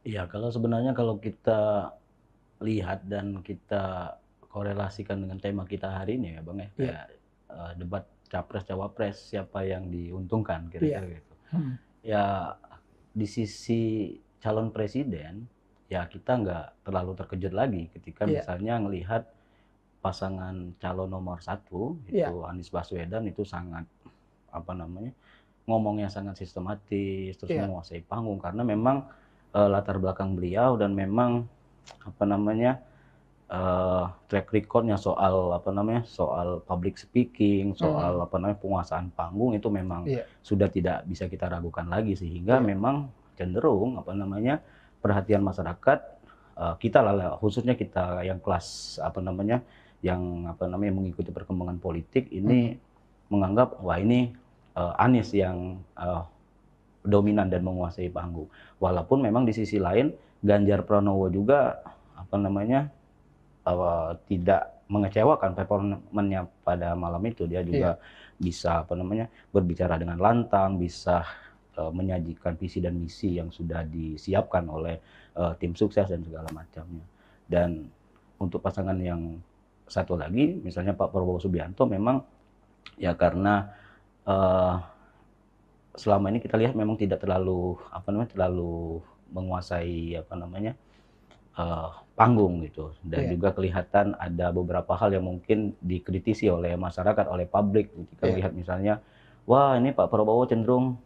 Iya, kalau sebenarnya kalau kita lihat dan kita korelasikan dengan tema kita hari ini ya Bang ya, Iya kayak, debat capres-cawapres siapa yang diuntungkan iya, kira-kira gitu. mhm, Ya di sisi calon presiden, ya kita nggak terlalu terkejut lagi ketika iya misalnya ngelihat pasangan calon nomor satu iya itu Anies Baswedan itu sangat, apa namanya, ngomongnya sangat sistematis, terus iya, menguasai panggung karena memang, latar belakang beliau dan memang, apa namanya, track record-nya soal, apa namanya, soal public speaking, soal, mhm, apa namanya, penguasaan panggung itu memang iya sudah tidak bisa kita ragukan lagi sehingga iya memang cenderung, apa namanya, perhatian masyarakat, kita lah khususnya kita yang kelas, apa namanya, yang, apa namanya, mengikuti perkembangan politik ini mhm, menganggap, wah ini, Anies yang, dominan dan menguasai panggung. Walaupun memang di sisi lain Ganjar Pranowo juga, apa namanya, tidak mengecewakan performanya pada malam itu. Dia iya juga bisa, apa namanya, berbicara dengan lantang, bisa, menyajikan visi dan misi yang sudah disiapkan oleh, tim sukses dan segala macamnya. Dan untuk pasangan yang satu lagi, misalnya Pak Prabowo Subianto memang ya karena, eee, selama ini kita lihat memang tidak terlalu, apa namanya, terlalu menguasai, apa namanya, panggung gitu dan iya juga kelihatan ada beberapa hal yang mungkin dikritisi oleh masyarakat, oleh publik ketika iya, melihat misalnya, wah ini Pak Prabowo cenderung,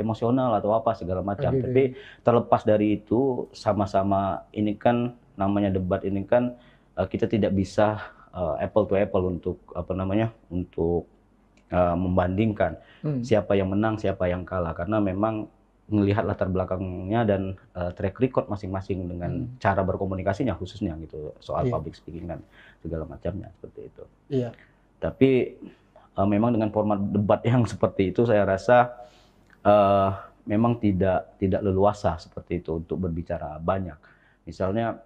emosional atau apa segala oh macam. gitu ya, Tapi terlepas dari itu sama-sama ini kan namanya debat ini kan, kita tidak bisa, apple to apple untuk apa namanya, untuk, membandingkan mmm, siapa yang menang, siapa yang kalah karena memang melihat latar belakangnya dan, track record masing-masing dengan mhm, cara berkomunikasinya khususnya gitu, soal iya public speaking dan segala macamnya, seperti itu. iya Tapi, memang dengan format debat yang seperti itu saya rasa, eee, memang tidak leluasa seperti itu untuk berbicara banyak. Misalnya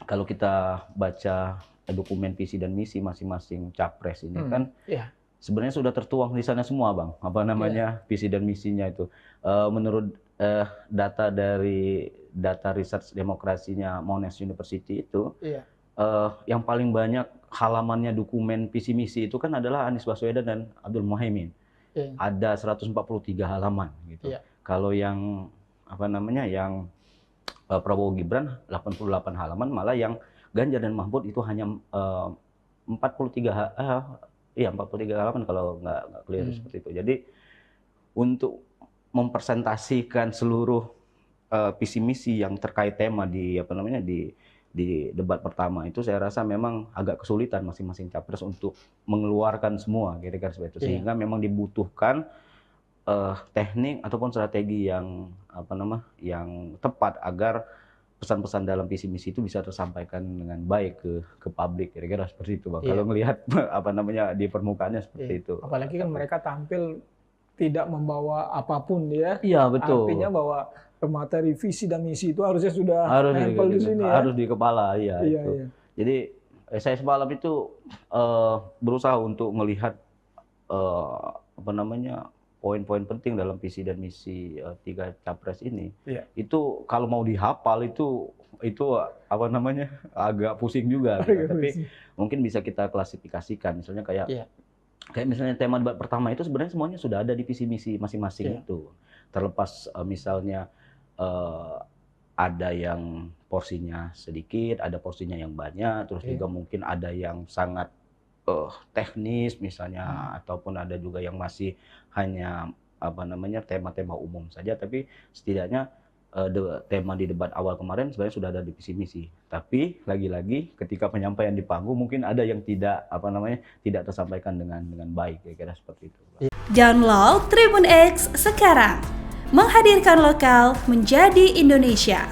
kalau kita baca dokumen visi dan misi masing-masing capres ini mhm, kan iya sebenarnya sudah tertuang di sana semua Bang, apa iya namanya, visi dan misinya itu. Menurut, data dari data research demokrasinya Monash University itu, iya yang paling banyak halamannya dokumen visi misi itu kan adalah Anies Baswedan dan Abdul Muhaimin. iya Ada 143 halaman gitu. iya Kalau yang, apa namanya, yang, Prabowo Gibran 88 halaman, malah yang Ganjar dan Mahfud itu hanya, 43 iya 43 halaman kalau nggak keliru mmm, seperti itu. Jadi untuk mempresentasikan seluruh, visi misi yang terkait tema di apa namanya, di debat pertama itu saya rasa memang agak kesulitan masing-masing capres untuk mengeluarkan semua kira-kira seperti itu. iya Sehingga memang dibutuhkan, teknik ataupun strategi yang apa nama, yang tepat agar pesan-pesan dalam visi misi itu bisa tersampaikan dengan baik ke publik, kira-kira seperti itu, Bang. Kalau iya ngelihat apa namanya, di permukaannya iya, seperti itu, apalagi kan tapi mereka tampil tidak membawa apapun ya, iya artinya betul, bahwa materi visi dan misi itu harusnya sudah nempel di sini ya. harus di kepala, iya Iya itu. iya Jadi, saya semalam itu, berusaha untuk melihat, apa namanya, poin-poin penting dalam visi dan misi, 3 capres ini. iya, Itu kalau mau dihafal itu, apa namanya, agak pusing juga gitu. Tapi mungkin bisa kita klasifikasikan, misalnya kayak iya kayak misalnya tema debat pertama itu sebenarnya semuanya sudah ada di visi misi masing-masing iya itu. Terlepas, misalnya, eee, ada yang porsinya sedikit, ada porsinya yang banyak, terus iya, juga mungkin ada yang sangat, teknis mmm, misalnya, ataupun ada juga yang masih hanya, apa namanya, tema-tema umum saja, tapi setidaknya, tema di debat awal kemarin sebenarnya sudah ada di visi misi. Tapi lagi-lagi ketika penyampaian di panggung mungkin ada yang tidak, apa namanya, tidak tersampaikan dengan baik, kira-kira seperti itu, Bang. iya. Download Tribun X sekarang, menghadirkan lokal menjadi Indonesia.